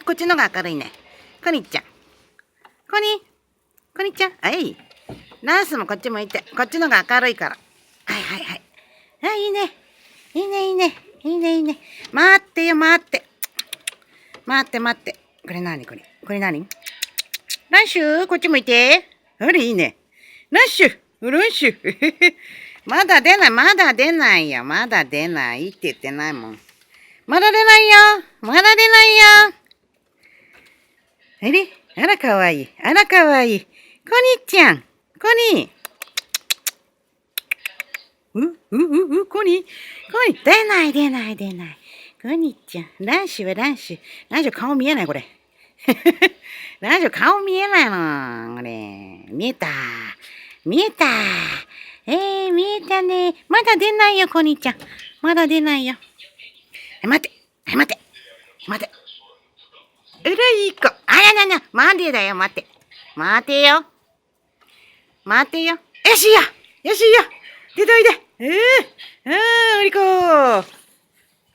こっちのが明るいね。コニーちゃん。コニーちゃん。はい。ナースもこっち向いて。こっちのが明るいから。はいはいはい。あ、いいね。いいね、いいね。いいね、いいね。待ってよ、待って。待って待って。これ何これ。これ何ラッシュこっち向いて。あれ、いいね。ラッシュラッシュまだ出ない、まだ出ないよ。まだ出ないって言ってないもん。まだ出ないよ。まだ出ないよ。あれあらかわいい。あらかわいい。コニーちゃん。コニー。コニー。出ない、出ない、出ない。コニーちゃん。ラッシュはラッシュ。ラッシュ顔見えない、これ。ラッシュ顔見えないの。これ。見えた。見えた。見えたね。まだ出ないよ、コニーちゃん。まだ出ないよ。待って。待って。待って。えらいいい子。待てだよ、待って。待てよ。待てよ。よしよ。よしよ。出といで。